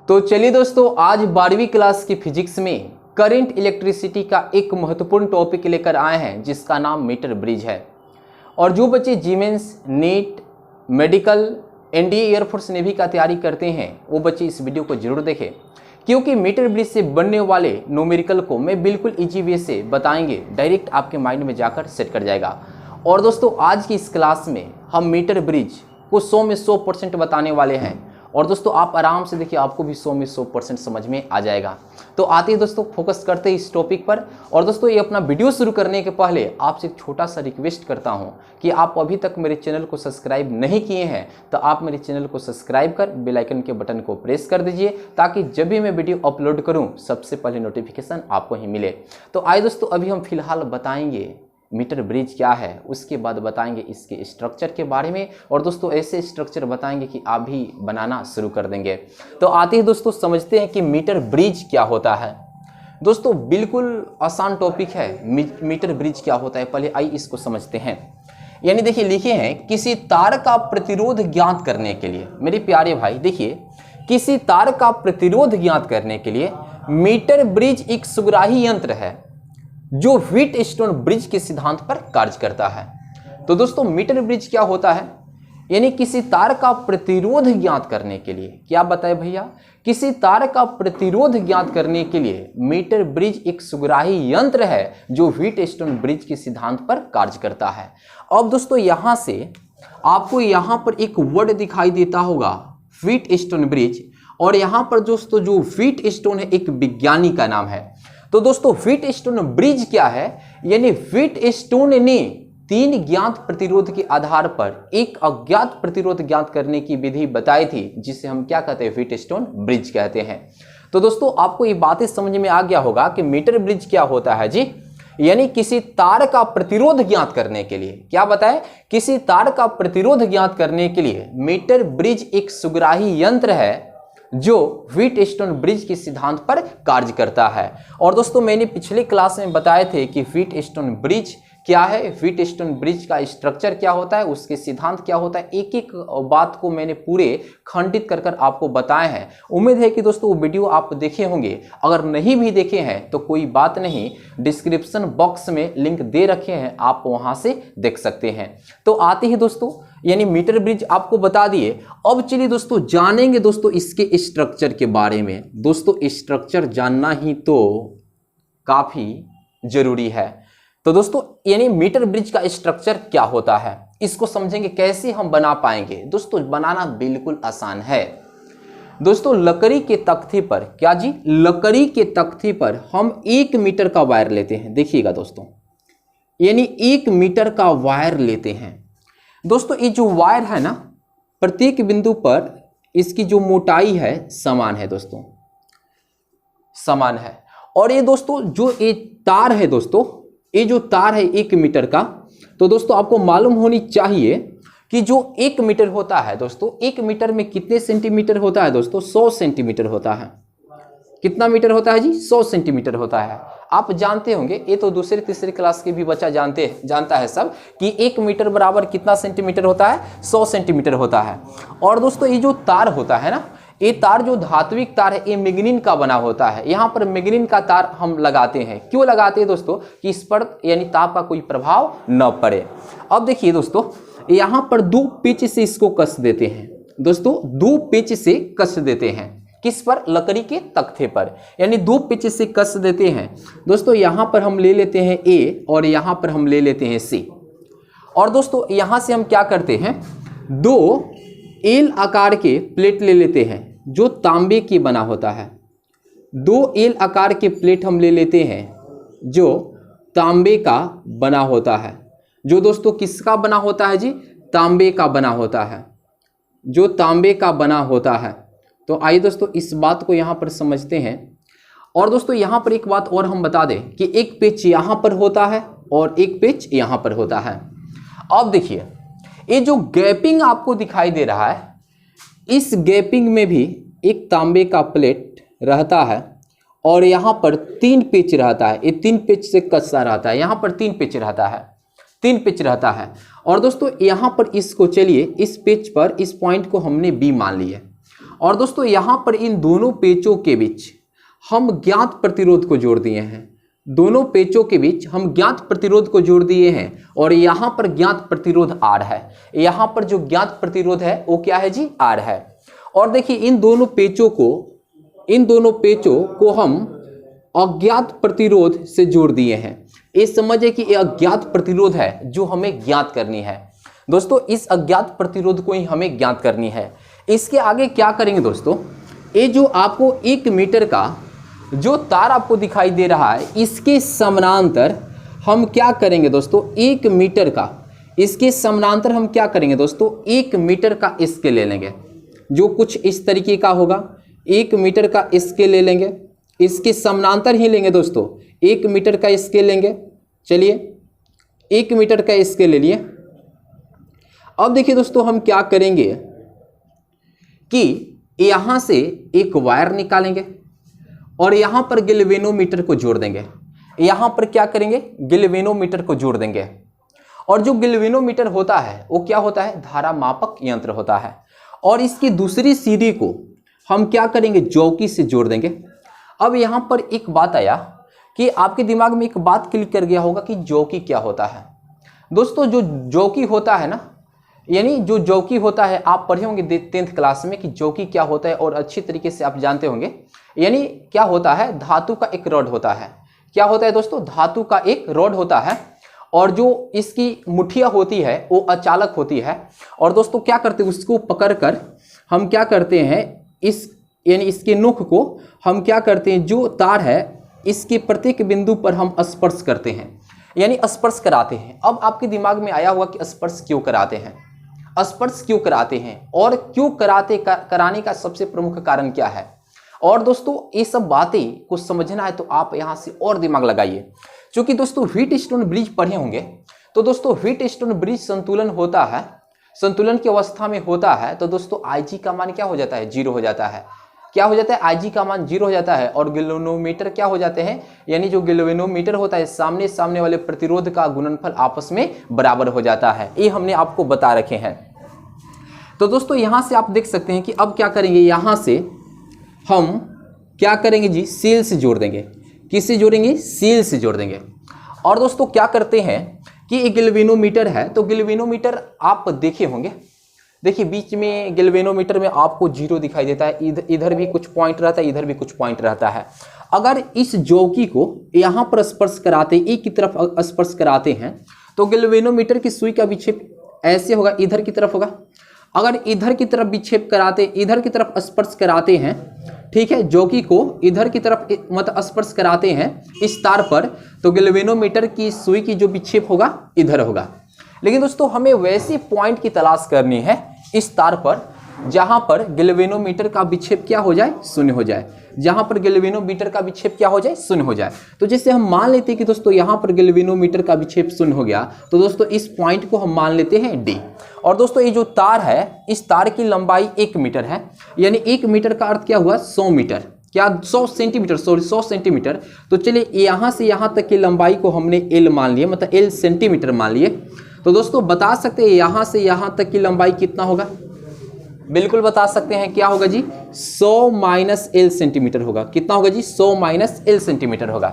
तो चलिए दोस्तों, आज 12वीं क्लास की फिजिक्स में करंट इलेक्ट्रिसिटी का एक महत्वपूर्ण टॉपिक लेकर आए हैं जिसका नाम मीटर ब्रिज है। और जो बच्चे JEE Mains, NEET, medical, NDA, air force, navy का तैयारी करते हैं वो बच्चे इस वीडियो को जरूर देखें, क्योंकि मीटर ब्रिज से बनने वाले न्यूमेरिकल को मैं बिल्कुल इजी वे से बताएंगे, डायरेक्ट आपके माइंड में जाकर सेट कर जाएगा। और दोस्तों, आज की इस क्लास में हम मीटर ब्रिज को 100 में 100% बताने वाले हैं। और दोस्तों, आप आराम से देखिए, आपको भी 100 में 100% समझ में आ जाएगा। तो आते ही दोस्तों फोकस करते हैं इस टॉपिक पर। और दोस्तों, ये अपना वीडियो शुरू करने के पहले आपसे एक छोटा सा रिक्वेस्ट करता हूं कि आप अभी तक मेरे चैनल को सब्सक्राइब नहीं किए हैं तो आप मेरे चैनल को सब्सक्राइब कर बेल आइकन के बटन को प्रेस कर दीजिए, ताकि जब भी मैं वीडियो अपलोड करूं सबसे पहले नोटिफिकेशन आपको ही मिले। तो आइए दोस्तों, अभी हम फिलहाल बताएंगे मीटर ब्रिज क्या है, उसके बाद बताएंगे इसके स्ट्रक्चर के बारे में। और दोस्तों, ऐसे स्ट्रक्चर बताएंगे कि आप भी बनाना शुरू कर देंगे। तो आते ही दोस्तों समझते हैं कि मीटर ब्रिज क्या होता है। दोस्तों, बिल्कुल आसान टॉपिक है। मीटर ब्रिज क्या होता है, पहले आइए इसको समझते हैं। यानी देखिए, लिखे हैं किसी तार का प्रतिरोध ज्ञात करने के लिए। मेरे प्यारे भाई देखिए, किसी तार का प्रतिरोध ज्ञात करने के लिए मीटर ब्रिज एक सुग्राही यंत्र है जो व्हीटस्टोन ब्रिज के सिद्धांत पर कार्य करता है। तो दोस्तों, मीटर ब्रिज क्या होता है, यानी किसी तार का प्रतिरोध ज्ञात करने के लिए, क्या बताए भैया, किसी तार का प्रतिरोध ज्ञात करने के लिए मीटर ब्रिज एक सुग्राही यंत्र है जो व्हीटस्टोन ब्रिज के सिद्धांत पर कार्य करता है। अब दोस्तों, यहां से आपको यहां पर एक वर्ड दिखाई देता होगा, व्हीटस्टोन ब्रिज। और यहां पर दोस्तों जो व्हीटस्टोन है एक विज्ञानी का नाम है। तो दोस्तों, व्हीटस्टोन ब्रिज क्या है, यानी व्हीटस्टोन ने 3 ज्ञात प्रतिरोध के आधार पर एक अज्ञात प्रतिरोध ज्ञात करने की विधि बताई थी, जिसे हम क्या कहते हैं, व्हीटस्टोन ब्रिज कहते हैं। तो दोस्तों, आपको ये बातें समझ में आ गया होगा कि मीटर ब्रिज क्या होता है जी, यानी किसी तार का प्रतिरोध ज्ञात करने के लिए, क्या बताए, किसी तार का प्रतिरोध ज्ञात करने के लिए मीटर ब्रिज एक सुग्राही यंत्र है जो व्हीटस्टोन ब्रिज के सिद्धांत पर कार्य करता है। और दोस्तों, मैंने पिछले क्लास में बताए थे कि व्हीटस्टोन ब्रिज क्या है, व्हीटस्टोन ब्रिज का स्ट्रक्चर क्या होता है, उसके सिद्धांत क्या होता है, एक एक बात को मैंने पूरे खंडित कर कर आपको बताए हैं। उम्मीद है कि दोस्तों वो वीडियो आप देखे होंगे। अगर नहीं भी देखे हैं तो कोई बात नहीं, डिस्क्रिप्शन बॉक्स में लिंक दे रखे हैं, आप वहां से देख सकते हैं। तो आते ही दोस्तों, यानी मीटर ब्रिज आपको बता दिए। अब चलिए दोस्तों जानेंगे दोस्तों इसके स्ट्रक्चर के बारे में। दोस्तों, स्ट्रक्चर जानना ही तो काफी जरूरी है। तो दोस्तों, यानी मीटर ब्रिज का स्ट्रक्चर क्या होता है, इसको समझेंगे, कैसे हम बना पाएंगे। दोस्तों, बनाना बिल्कुल आसान है। दोस्तों, लकड़ी के तख्ते पर, क्या जी, लकड़ी के तख्ते पर हम 1 मीटर का वायर लेते हैं। देखिएगा दोस्तों, यानी 1 मीटर का वायर लेते हैं। दोस्तों, ये जो वायर है ना, प्रत्येक बिंदु पर इसकी जो मोटाई है समान है दोस्तों, समान है। और ये दोस्तों जो ये तार है दोस्तों, ये जो तार है 1 मीटर का, तो दोस्तों आपको मालूम होनी चाहिए कि जो 1 मीटर होता है दोस्तों, 1 मीटर में कितने सेंटीमीटर होता है दोस्तों, 100 सेंटीमीटर होता है। कितना मीटर होता है जी, 100 सेंटीमीटर होता है। आप जानते होंगे, ये तो दूसरे तीसरे क्लास के भी बच्चा जानता है सब, कि 1 मीटर बराबर कितना सेंटीमीटर होता है, 100 सेंटीमीटर होता है। और दोस्तों, ये जो तार होता है ना, ये तार जो धात्विक तार है, ये मैग्नीन का बना होता है। यहाँ पर मैग्नीन का तार हम लगाते हैं। क्यों लगाते हैं दोस्तों, कि इस पर यानी ताप का कोई प्रभाव न पड़े। अब देखिए दोस्तों, यहाँ पर 2 पेच से इसको कस देते हैं। दोस्तों, 2 पेच से कस देते हैं, किस पर, लकड़ी के तख्ते पर, यानी 2 पेच से कस देते हैं। दोस्तों, यहाँ पर हम ले लेते हैं ए और यहाँ पर हम ले लेते हैं सी। और दोस्तों, यहाँ से हम क्या करते हैं, 2 एल आकार के प्लेट ले लेते हैं जो तांबे की बना होता है। 2 एल आकार के प्लेट हम ले लेते हैं जो तांबे का बना होता है। जो दोस्तों किसका बना होता है जी, तांबे का बना होता है, जो तांबे का बना होता है। तो आइए दोस्तों इस बात को यहाँ पर समझते हैं। और दोस्तों, यहाँ पर एक बात और हम बता दें कि एक पेच यहाँ पर होता है और एक पेच यहाँ पर होता है। अब देखिए, ये जो गैपिंग आपको दिखाई दे रहा है, इस गैपिंग में भी एक तांबे का प्लेट रहता है और यहाँ पर 3 पेच रहता है। ये 3 पेच से कसा रहता है, यहाँ पर 3 पेच रहता है, 3 पेच रहता है। और दोस्तों, यहाँ पर इसको चलिए, इस पेच पर इस पॉइंट को हमने बी मान लिया। और दोस्तों यहाँ पर इन दोनों पेचों के बीच हम ज्ञात प्रतिरोध को जोड़ दिए हैं। दोनों पेचों के बीच हम ज्ञात प्रतिरोध को जोड़ दिए हैं और यहाँ पर ज्ञात प्रतिरोध R है। यहाँ पर जो ज्ञात प्रतिरोध है वो क्या है जी? R है। और देखिए इन दोनों पेचों को हम अज्ञात प्रतिरोध से जोड़ दिए हैं। ये समझे कि ये अज्ञात प्रतिरोध है जो हमें ज्ञात करनी है। दोस्तों इस अज्ञात प्रतिरोध को ही हमें ज्ञात करनी है। इसके आगे क्या करेंगे दोस्तों, ये जो आपको 1 मीटर का जो तार आपको दिखाई दे रहा है, इसके समानांतर हम क्या करेंगे दोस्तों, 1 मीटर का, इसके समानांतर हम क्या करेंगे दोस्तों, 1 मीटर का स्केल ले लेंगे जो कुछ इस तरीके का होगा। 1 मीटर का स्केल ले लेंगे, इसके समानांतर ही लेंगे दोस्तों, 1 मीटर का स्केल लेंगे। चलिए 1 मीटर का स्केल ले लिए। अब देखिए दोस्तों हम क्या करेंगे कि यहां से एक वायर निकालेंगे और यहां पर गैल्वेनोमीटर को जोड़ देंगे। यहां पर क्या करेंगे, गैल्वेनोमीटर को जोड़ देंगे। और जो गैल्वेनोमीटर होता है वो क्या होता है, धारा मापक यंत्र होता है। और इसकी दूसरी सीढ़ी को हम क्या करेंगे, जौकी से जोड़ देंगे। अब यहां पर एक बात आया कि आपके दिमाग में एक बात क्लिक कर गया होगा कि जौकी क्या होता है। दोस्तों जो जौकी होता है ना, यानी जो जौकी होता है, आप पढ़े होंगे 10th क्लास में कि जौकी क्या होता है और अच्छी तरीके से आप जानते होंगे। यानी क्या होता है, धातु का एक रॉड होता है। क्या होता है दोस्तों, धातु का एक रॉड होता है और जो इसकी मुठिया होती है वो अचालक होती है। और दोस्तों क्या करते हैं, उसको पकड़कर हम क्या करते हैं, यानी इसके नोक को हम क्या करते हैं, जो तार है इसके प्रत्येक बिंदु पर हम स्पर्श करते हैं, यानी स्पर्श कराते हैं। अब आपके दिमाग में आया होगा कि स्पर्श क्यों कराते हैं, स्पर्श क्यों कराते हैं और क्यों कराने का सबसे प्रमुख कारण क्या है। और दोस्तों ये सब बातें कुछ समझना है तो आप यहाँ से और दिमाग लगाइए, क्योंकि दोस्तों व्हीटस्टोन ब्रिज पढ़े होंगे। तो दोस्तों व्हीटस्टोन ब्रिज संतुलन होता है, संतुलन की अवस्था में होता है। तो दोस्तों IG का मान क्या हो जाता है, 0 हो जाता है। क्या हो जाता है, IG का मान 0 हो जाता है। और गैल्वेनोमीटर क्या हो जाते हैं, यानी जो गैल्वेनोमीटर होता है, सामने वाले प्रतिरोध का गुणनफल आपस में बराबर हो जाता है। ये हमने आपको बता रखे हैं। तो दोस्तों यहाँ से आप देख सकते हैं कि अब क्या करेंगे, यहाँ से हम क्या करेंगे जी, सेल से जोड़ देंगे। किससे जोड़ेंगे, सेल से जोड़ देंगे। और दोस्तों क्या करते हैं कि एक गैल्वेनोमीटर है, तो गैल्वेनोमीटर आप देखे होंगे। देखिए बीच में गैल्वेनोमीटर में आपको 0 दिखाई देता है, इधर भी कुछ पॉइंट रहता है, इधर भी कुछ पॉइंट रहता है। अगर इस जौकी को यहाँ पर स्पर्श कराते, एक की तरफ स्पर्श कराते हैं, तो गैल्वेनोमीटर की सुई का विक्षेप ऐसे होगा, इधर की तरफ होगा। अगर इधर की तरफ विक्षेप कराते, इधर की तरफ स्पर्श कराते हैं, ठीक है, जौकी को इधर की तरफ मतलब स्पर्श कराते हैं इस तार पर, तो गैल्वेनोमीटर की सुई की जो विक्षेप होगा इधर होगा। लेकिन दोस्तों हमें वैसे पॉइंट की तलाश करनी है इस तार पर जहां पर गैल्वेनोमीटर का विक्षेप क्या हो जाए, 0 हो जाए। जहां पर गैल्वेनोमीटर का विक्षेप क्या हो जाए, 0 हो जाए। तो जैसे हम मान लेते हैं कि दोस्तों यहां पर गैल्वेनोमीटर का विक्षेप 0 हो गया, तो दोस्तों इस पॉइंट को हम मान लेते हैं D। और दोस्तों ये जो तार है, इस तार की लंबाई 1 मीटर है, यानी 1 मीटर का अर्थ क्या हुआ, 100 मीटर, क्या 100 सेंटीमीटर, सॉरी 100 सेंटीमीटर। तो चलिए यहाँ से यहाँ तक की लंबाई को हमने L मान लिया, मतलब L सेंटीमीटर मान लिए। तो दोस्तों बता सकते हैं यहाँ से यहाँ तक की लंबाई कितना होगा, बिल्कुल बता सकते हैं, क्या होगा जी, 100 माइनस L सेंटीमीटर होगा। कितना होगा जी, 100 माइनस L सेंटीमीटर होगा।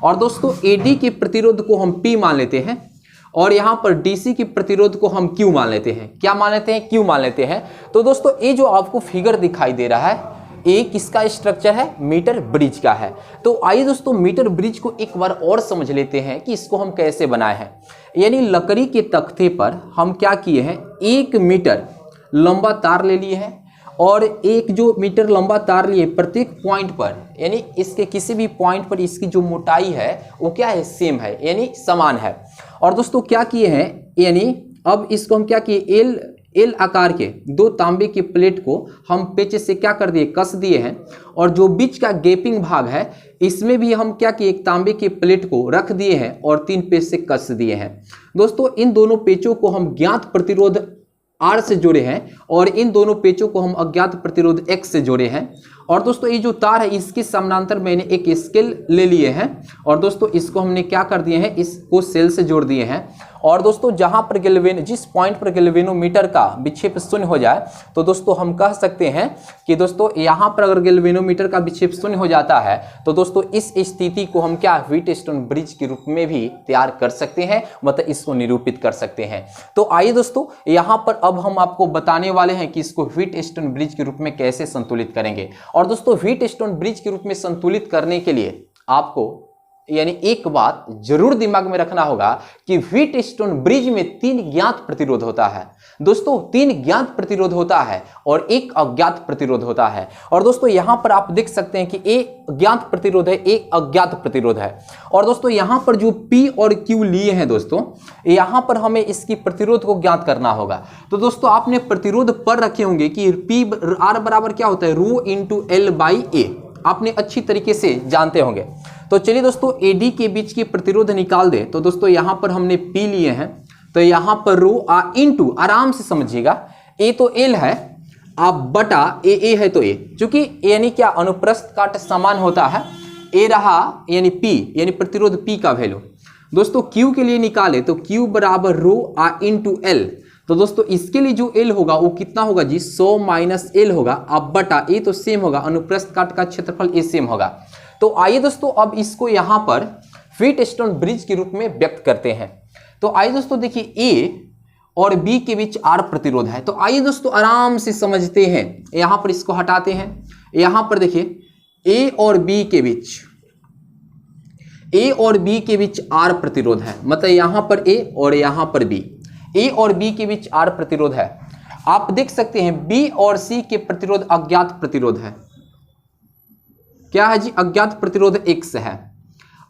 और दोस्तों AD के प्रतिरोध को हम P मान लेते हैं और यहाँ पर DC की प्रतिरोध को हम Q मान लेते हैं। क्या मान लेते हैं, Q मान लेते हैं। तो दोस्तों ये जो आपको फिगर दिखाई दे रहा है, ये किसका स्ट्रक्चर है, मीटर ब्रिज का है। तो आइए दोस्तों मीटर ब्रिज को एक बार और समझ लेते हैं कि इसको हम कैसे बनाए हैं। यानी लकड़ी के तख्ते पर हम क्या किए हैं, 1 मीटर लंबा तार ले लिए हैं और एक जो मीटर लंबा तार लिए, प्रत्येक पॉइंट पर, यानी इसके किसी भी पॉइंट पर इसकी जो मोटाई है वो क्या है, सेम है, यानी समान है। और दोस्तों क्या किए हैं, यानी अब इसको हम क्या किए, एल आकार के 2 तांबे की प्लेट को हम पेच से क्या कर दिए, कस दिए हैं। और जो बीच का गैपिंग भाग है इसमें भी हम क्या किए, एक तांबे की प्लेट को रख दिए हैं और 3 पेच से कस दिए हैं। दोस्तों इन दोनों पेचों को हम ज्ञात प्रतिरोध R से जोड़े हैं और इन दोनों पेचों को हम अज्ञात प्रतिरोध X से जोड़े हैं। और दोस्तों ये जो तार है इसके समानांतर मैंने एक स्केल ले लिए हैं और दोस्तों इसको हमने क्या कर दिए हैं, इसको सेल से जोड़ दिए हैं। और दोस्तों जहां पर जिस पॉइंट पर गैल्वेनोमीटर का विक्षेप शून्य हो जाए तो दोस्तों हम कह सकते हैं कि दोस्तों यहां पर अगर गैल्वेनोमीटर का विक्षेप शून्य हो जाता है तो दोस्तों इस स्थिति को हम क्या व्हीटस्टोन ब्रिज के रूप में भी तैयार कर सकते हैं, मतलब इसको निरूपित कर सकते हैं। तो आइए दोस्तों यहां पर अब हम आपको बताने वाले हैं कि इसको व्हीटस्टोन ब्रिज के रूप में कैसे संतुलित करेंगे। और दोस्तों व्हीटस्टोन ब्रिज के रूप में संतुलित करने के लिए आपको यानी एक बात जरूर दिमाग में रखना होगा कि व्हीटस्टोन ब्रिज में 3 ज्ञात प्रतिरोध होता है। दोस्तों 3 ज्ञात प्रतिरोध होता है और एक अज्ञात प्रतिरोध होता है। और दोस्तों यहां पर आप देख सकते हैं कि एक ज्ञात प्रतिरोध है, एक अज्ञात प्रतिरोध है। और दोस्तों यहां पर जो P और Q लिए हैं दोस्तों, यहां पर हमें इसकी प्रतिरोध को ज्ञात करना होगा। तो दोस्तों आपने प्रतिरोध पढ़ रखे होंगे कि P R बराबर क्या होता है, रो इंटू एल बाई ए, आपने अच्छी तरीके से जानते होंगे। तो चलिए दोस्तों AD के बीच की प्रतिरोध निकाल दे। तो दोस्तों यहां पर हमने P लिए हैं तो यहां पर रो इंटू, आराम से समझिएगा, A तो L है, आप बटा A है तो A, चूंकि यानी क्या अनुप्रस्थ काट समान होता है, A रहा यानी P यानी प्रतिरोध P का वैल्यू। दोस्तों Q के लिए निकाले तो Q बराबर रो इंटू L। तो दोस्तों इसके लिए जो L होगा वो कितना होगा जी, 100 माइनस L होगा, अब बटा A तो सेम होगा, अनुप्रस्थ काट का क्षेत्रफल A सेम होगा। तो आइए दोस्तों अब इसको यहां पर व्हीटस्टोन ब्रिज के रूप में व्यक्त करते हैं। तो आइए दोस्तों देखिए A और B के बीच R प्रतिरोध है। तो आइए दोस्तों आराम से समझते हैं, यहां पर इसको हटाते हैं। यहां पर देखिए A और B के बीच R प्रतिरोध है, मतलब यहां पर A और यहां पर B, A और B के बीच R प्रतिरोध है। आप देख सकते हैं B और C के प्रतिरोध अज्ञात प्रतिरोध है। क्या है जी, अज्ञात प्रतिरोध X है।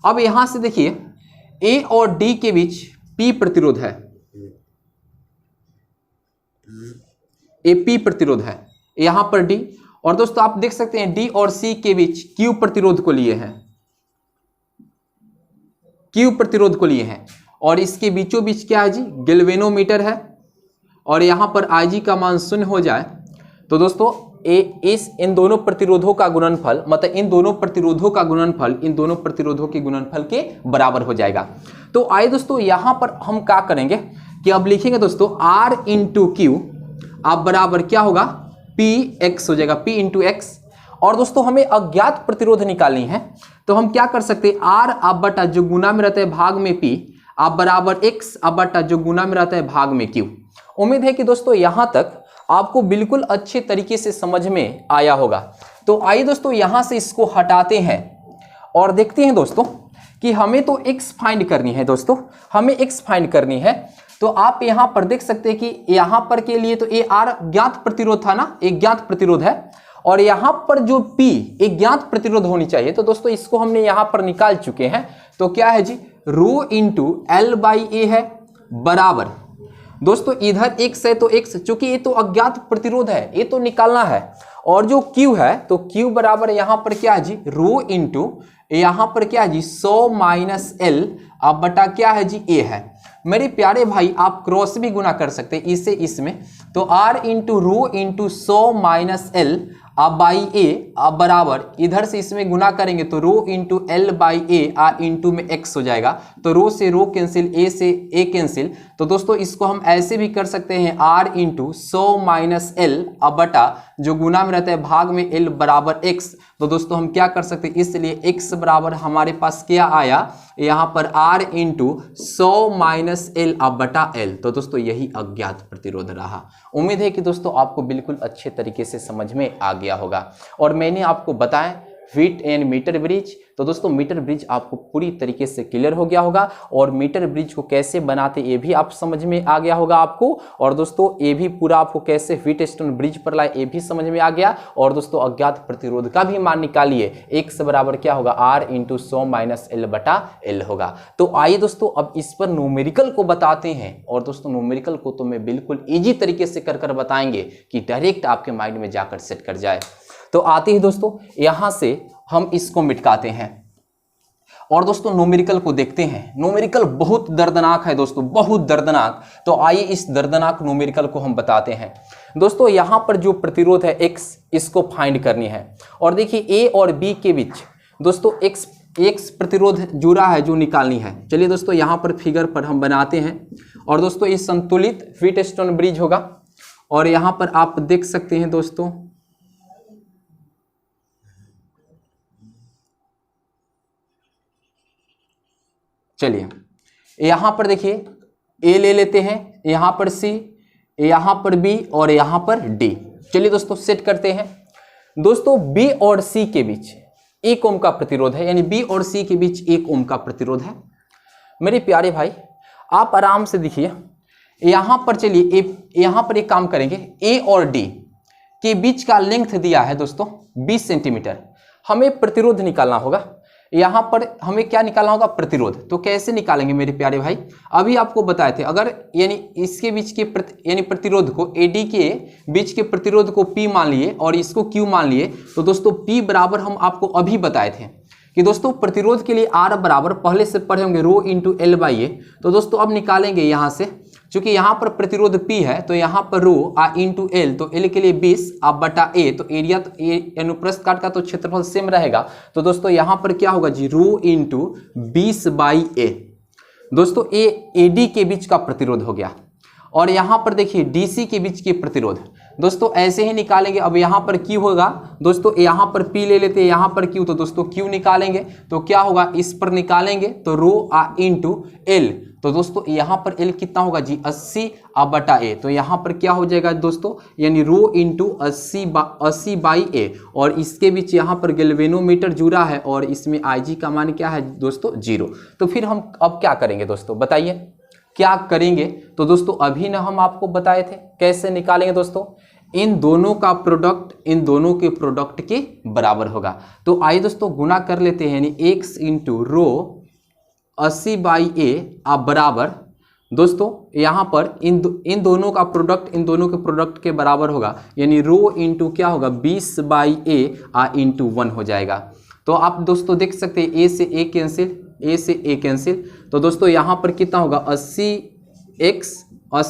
अब यहां से देखिए A और D के बीच P प्रतिरोध है, AP प्रतिरोध है यहां पर D। और दोस्तों आप देख सकते हैं D और C के बीच Q प्रतिरोध को लिए हैं, Q प्रतिरोध को लिए हैं। और इसके बीचों बीच क्या है जी, गैल्वेनोमीटर है। और यहां पर Ig का मान 0 हो जाए तो दोस्तों इन दोनों प्रतिरोधों का गुणनफल, मतलब इन दोनों प्रतिरोधों के गुणनफल के बराबर हो जाएगा। तो आइए दोस्तों यहां पर हम क्या करेंगे कि अब लिखेंगे दोस्तों R इंटू क्यू, अब बराबर क्या होगा, PX हो जाएगा, P इंटू एक्स। और दोस्तों हमें अज्ञात प्रतिरोध निकालनी है तो हम क्या कर सकते हैं, R अब बटा जो गुना में रहता है भाग में P, अब बराबर X अब बटा जो गुना में रहता है भाग में Q। उम्मीद है कि दोस्तों यहां तक आपको बिल्कुल अच्छे तरीके से समझ में आया होगा। तो आइए दोस्तों यहां से इसको हटाते हैं और देखते हैं दोस्तों कि हमें तो x फाइंड करनी है। दोस्तों हमें x फाइंड करनी है तो आप यहां पर देख सकते हैं कि यहां पर के लिए तो AR ज्ञात प्रतिरोध था ना, एक ज्ञात प्रतिरोध है, और यहां पर जो P एक ज्ञात प्रतिरोध होनी चाहिए। तो दोस्तों इसको हमने यहां पर निकाल चुके हैं। तो क्या है जी, रो इंटू एल बाई ए है, बराबर दोस्तों इधर x है तो x, चूंकि ये तो अज्ञात प्रतिरोध है ये तो निकालना है। और जो Q है तो Q बराबर यहां पर क्या है जी, रो इंटू यहां पर क्या है जी 100 माइनस L, अब बटा क्या है जी A है। मेरे प्यारे भाई आप क्रॉस भी गुना कर सकते हैं इसे इसमें, तो R into rho into 100 minus L अब बाई ए, अब बराबर इधर से इसमें गुना करेंगे तो rho into L by A, R into में एक्स हो जाएगा। तो रो से रो कैंसिल, ए से ए कैंसिल। तो दोस्तों इसको हम ऐसे भी कर सकते हैं आर इंटू 100 माइनस एल अब बटा जो गुना में रहता है भाग में एल बराबर एक्स। तो दोस्तों हम क्या कर सकते हैं, इसलिए एक्स बराबर हमारे पास क्या आया यहाँ पर आर इंटू 100 माइनस एल अब बटा एल। तो दोस्तों यही अज्ञात प्रतिरोध रहा। उम्मीद है कि दोस्तों आपको बिल्कुल अच्छे तरीके से समझ में आ गया होगा। और मैंने आपको बताया व्हीट एंड मीटर ब्रिज, तो दोस्तों मीटर ब्रिज आपको पूरी तरीके से क्लियर हो गया होगा और मीटर ब्रिज को कैसे बनाते ये भी आप समझ में आ गया होगा आपको। और दोस्तों ये भी पूरा आपको कैसे व्हीटस्टोन ब्रिज पर लाए ये भी समझ में आ गया। और दोस्तों अज्ञात प्रतिरोध का भी मान निकालिए, x बराबर क्या होगा आर इंटू 100 माइनस एल बटा एल होगा। तो आइए दोस्तों अब इस पर न्यूमेरिकल को बताते हैं। और दोस्तों न्यूमेरिकल को तो मैं बिल्कुल ईजी तरीके से कर बताएंगे कि डायरेक्ट आपके माइंड में जाकर सेट कर जाए। तो आते ही दोस्तों यहां से हम इसको मिटकाते हैं और दोस्तों न्यूमेरिकल को देखते हैं। न्यूमेरिकल बहुत दर्दनाक है दोस्तों, बहुत दर्दनाक। तो आइए इस दर्दनाक न्यूमेरिकल को हम बताते हैं। दोस्तों यहाँ पर जो प्रतिरोध है x, इसको फाइंड करनी है। और देखिए a और b के बीच दोस्तों x प्रतिरोध जुड़ा है जो निकालनी है। चलिए दोस्तों यहाँ पर फिगर पर हम बनाते हैं। और दोस्तों ये संतुलित व्हीटस्टोन ब्रिज होगा। और यहाँ पर आप देख सकते हैं दोस्तों, चलिए यहाँ पर देखिए A ले लेते हैं, यहाँ पर C, यहाँ पर B और यहाँ पर D। चलिए दोस्तों सेट करते हैं। दोस्तों B और C के बीच 1 ओम का प्रतिरोध है, यानी B और C के बीच 1 ओम का प्रतिरोध है। मेरे प्यारे भाई आप आराम से देखिए, यहाँ पर चलिए यहाँ पर एक काम करेंगे, A और D के बीच का लेंथ दिया है दोस्तों 20 सेंटीमीटर। हमें प्रतिरोध निकालना होगा। यहाँ पर हमें क्या निकालना होगा? प्रतिरोध। तो कैसे निकालेंगे मेरे प्यारे भाई? अभी आपको बताए थे, अगर यानी इसके बीच के यानी प्रतिरोध को AD के बीच के प्रतिरोध को P मान लिए और इसको Q मान लिए, तो दोस्तों P बराबर हम आपको अभी बताए थे कि दोस्तों प्रतिरोध के लिए R बराबर पहले से पढ़े होंगे रो इंटू एल बाई ए। तो दोस्तों अब निकालेंगे यहाँ से, चूंकि यहाँ पर प्रतिरोध P है तो यहाँ पर रो आ इंटू एल, तो एल के लिए 20 आप बटा ए, तो एरिया तो अनुप्रस्थ काट का तो क्षेत्रफल सेम रहेगा। तो दोस्तों यहाँ पर क्या होगा जी, रो इंटू 20 बाई ए। दोस्तों ए AD के बीच का प्रतिरोध हो गया। और यहाँ पर देखिए DC के बीच के प्रतिरोध दोस्तों ऐसे ही निकालेंगे। अब यहाँ पर Q होगा दोस्तों, यहाँ पर P ले लेते हैं, यहाँ पर Q, तो दोस्तों Q निकालेंगे तो क्या होगा, इस पर निकालेंगे तो रो आ इंटू एल। तो दोस्तों यहाँ पर L कितना होगा जी, 80 अब बटा ए। तो यहाँ पर क्या हो जाएगा दोस्तों, यानी रो इंटू 80 बाई ए। और इसके बीच यहाँ पर गैल्वेनोमीटर जुड़ा है और इसमें IG का मान क्या है दोस्तों, 0। तो फिर हम अब क्या करेंगे दोस्तों, बताइए क्या करेंगे? तो दोस्तों अभी ना हम आपको बताए थे कैसे निकालेंगे दोस्तों, इन दोनों का प्रोडक्ट इन दोनों के प्रोडक्ट के बराबर होगा। तो आइए दोस्तों गुना कर लेते हैं, यानी x इंटू रो 80 बाई ए आप बराबर दोस्तों यहाँ पर इन दोनों का प्रोडक्ट इन दोनों के प्रोडक्ट के बराबर होगा, यानी रो इंटू क्या होगा, 20 बाई ए आ इंटू 1 हो जाएगा। तो आप दोस्तों देख सकते हैं ए से ए कैंसिल, ए से ए कैंसिल। तो दोस्तों यहाँ पर कितना होगा, 80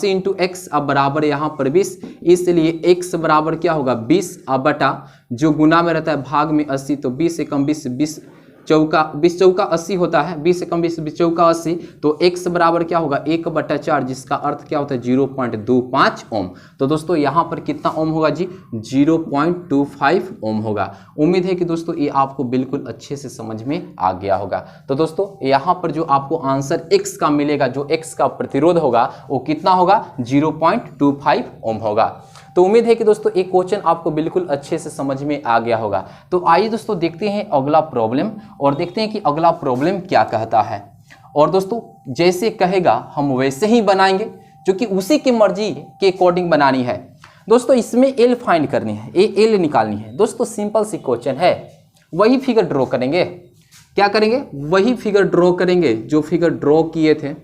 इंटू एक्स अब बराबर यहाँ पर 20, इसलिए x बराबर क्या होगा, 20 अब बटा जो गुना में रहता है भाग में 80, तो 20 से कम 20 चौका 20 चौका 80 होता है, 20 से कम 20 चौका 80। तो x बराबर क्या होगा, 1/4, जिसका अर्थ क्या होता है, 0.25 ओम। तो दोस्तों यहाँ पर कितना ओम होगा जी, 0.25 ओम होगा। उम्मीद है कि दोस्तों ये आपको बिल्कुल अच्छे से समझ में आ गया होगा। तो दोस्तों यहाँ पर जो आपको आंसर x का मिलेगा, जो x का प्रतिरोध होगा वो कितना होगा, 0.25 ओम होगा। तो उम्मीद है कि दोस्तों एक क्वेश्चन आपको बिल्कुल अच्छे से समझ में आ गया होगा। तो आइए दोस्तों देखते हैं अगला प्रॉब्लम और देखते हैं कि अगला प्रॉब्लम क्या कहता है। और दोस्तों जैसे कहेगा हम वैसे ही बनाएंगे, क्योंकि उसी की मर्जी के अकॉर्डिंग बनानी है। दोस्तों इसमें एल फाइंड करनी है, एल निकालनी है। दोस्तों सिंपल सी क्वेश्चन है, वही फिगर ड्रॉ करेंगे। क्या करेंगे, वही फिगर ड्रॉ करेंगे जो फिगर ड्रॉ किए थे।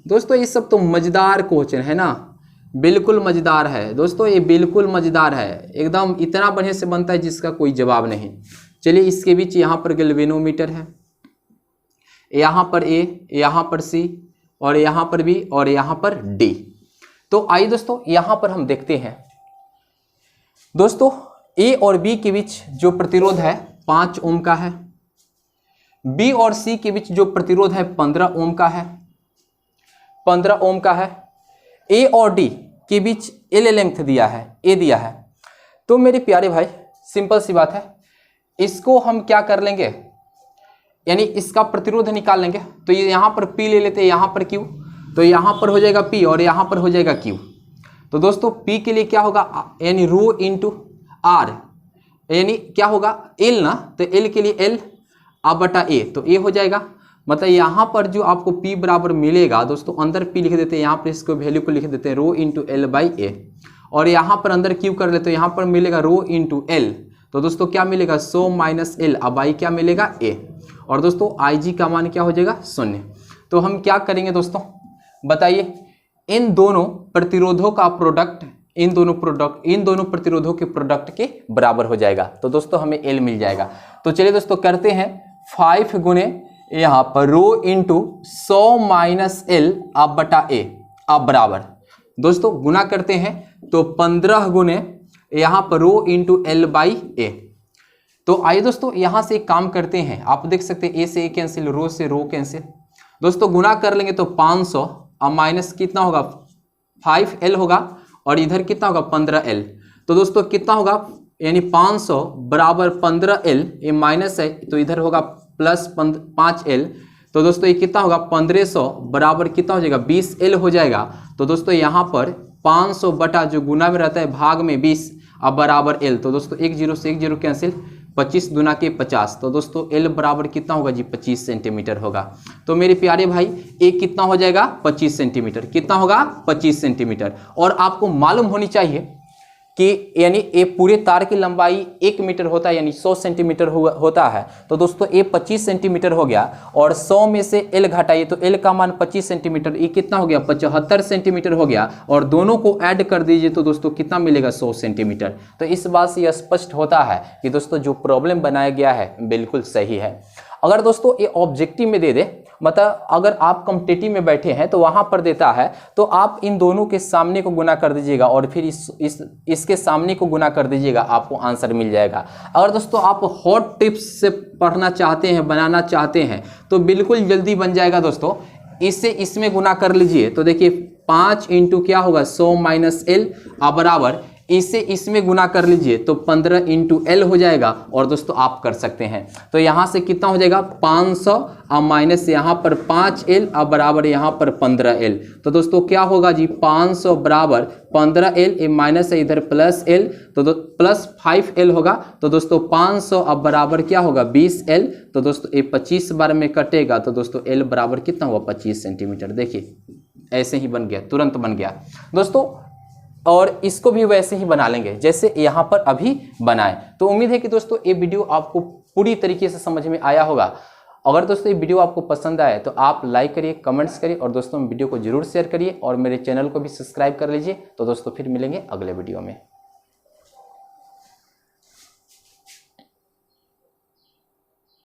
दोस्तों ये सब तो मजेदार क्वेश्चन है ना, बिल्कुल मजेदार है दोस्तों, ये बिल्कुल मजेदार है, एकदम इतना बढ़िया से बनता है जिसका कोई जवाब नहीं। चलिए इसके बीच यहाँ पर गैल्वेनोमीटर है, यहाँ पर A, यहाँ पर C और यहाँ पर B और यहाँ पर D। तो आइए दोस्तों यहाँ पर हम देखते हैं। दोस्तों A और B के बीच जो प्रतिरोध है 5 ओम का है, B और C के बीच जो प्रतिरोध है 15 ओम का है, 15 ओम का है। A और D के बीच L लेंथ दिया है, A दिया है। तो मेरे प्यारे भाई सिंपल सी बात है, इसको हम क्या कर लेंगे, यानी इसका प्रतिरोध निकाल लेंगे। तो ये यहाँ पर P ले लेते हैं, यहाँ पर Q, तो यहाँ पर हो जाएगा P और यहाँ पर हो जाएगा Q। तो दोस्तों P के लिए क्या होगा, यानी रो इंटू R, यानी क्या होगा L ना, तो L के लिए L अब बटा A, तो A हो जाएगा। मतलब यहाँ पर जो आपको P बराबर मिलेगा दोस्तों, अंदर P लिख देते हैं, यहाँ पर इसको वैल्यू को लिख देते हैं रो इंटू एल बाई ए, और यहाँ पर अंदर Q कर लेते हैं, यहाँ पर मिलेगा रो इंटू एल। तो दोस्तों क्या मिलेगा, 100 माइनस एल, अब आई क्या मिलेगा A, और दोस्तों IG का मान क्या हो जाएगा, 0। तो हम क्या करेंगे दोस्तों बताइए, इन दोनों प्रतिरोधों का प्रोडक्ट इन दोनों प्रतिरोधों के प्रोडक्ट के बराबर हो जाएगा। तो दोस्तों हमें L मिल जाएगा। तो चलिए दोस्तों करते हैं 5 गुने यहाँ पर रो इंटू 100 माइनस एल अब बटा ए अब बराबर, दोस्तों गुना करते हैं तो 15 गुने यहाँ पर रो इंटू एल बाई ए। तो आइए दोस्तों यहाँ से एक काम करते हैं, आप देख सकते हैं ए से ए कैंसिल, रो से रो कैंसिल, दोस्तों गुना कर लेंगे तो 500 अब माइनस कितना होगा 5l होगा और इधर कितना होगा 15l। तो दोस्तों कितना होगा यानी 500 बराबर 15l, ये माइनस है तो इधर होगा प्लस 5l। तो दोस्तों ये कितना होगा 1500 बराबर कितना हो जाएगा 20l हो जाएगा। तो दोस्तों यहाँ पर 500 बटा जो गुना में रहता है भाग में 20 अब बराबर l। तो दोस्तों 1 0 से 1 0 कैंसिल, 25 दूना के 50। तो दोस्तों l बराबर कितना होगा जी 25 सेंटीमीटर होगा। तो मेरे प्यारे भाई a कितना हो जाएगा 25 सेंटीमीटर, कितना होगा 25 सेंटीमीटर। और आपको मालूम होनी चाहिए कि यानी ए पूरे तार की लंबाई 1 मीटर होता है यानी 100 सेंटीमीटर होता है। तो दोस्तों ए 25 सेंटीमीटर हो गया और 100 में से एल घटाइए तो एल का मान 25 सेंटीमीटर, ये कितना हो गया 75 सेंटीमीटर हो गया। और दोनों को ऐड कर दीजिए तो दोस्तों कितना मिलेगा 100 सेंटीमीटर। तो इस बात से यह स्पष्ट होता है कि दोस्तों जो प्रॉब्लम बनाया गया है बिल्कुल सही है। अगर दोस्तों ये ऑब्जेक्टिव में दे दे, मतलब अगर आप कॉम्पिटिटिव में बैठे हैं तो वहां पर देता है तो आप इन दोनों के सामने को गुना कर दीजिएगा और फिर इसके सामने को गुना कर दीजिएगा, आपको आंसर मिल जाएगा। अगर दोस्तों आप हॉट टिप्स से पढ़ना चाहते हैं, बनाना चाहते हैं तो बिल्कुल जल्दी बन जाएगा दोस्तों। इससे इसमें गुना कर लीजिए तो देखिए 5 इंटू क्या होगा 100 माइनस एल बराबर, इससे इसमें गुना कर लीजिए तो 15 इंटू एल हो जाएगा। और दोस्तों आप कर सकते हैं तो यहाँ से कितना हो जाएगा 500 अब माइनस यहाँ पर 5l अब बराबर यहाँ पर 15l। तो दोस्तों क्या होगा जी 500 बराबर 15l, ये माइनस है इधर प्लस l तो प्लस 5l होगा। तो दोस्तों 500 अब बराबर क्या होगा 20l। तो दोस्तों ये 25 बार में कटेगा तो दोस्तों l बराबर कितना हुआ 25 सेंटीमीटर। देखिए ऐसे ही बन गया, तुरंत बन गया दोस्तों। और इसको भी वैसे ही बना लेंगे जैसे यहाँ पर अभी बनाए। तो उम्मीद है कि दोस्तों ये वीडियो आपको पूरी तरीके से समझ में आया होगा। अगर दोस्तों ये वीडियो आपको पसंद आए तो आप लाइक करिए, कमेंट्स करिए और दोस्तों वीडियो को जरूर शेयर करिए और मेरे चैनल को भी सब्सक्राइब कर लीजिए। तो दोस्तों फिर मिलेंगे अगले वीडियो में।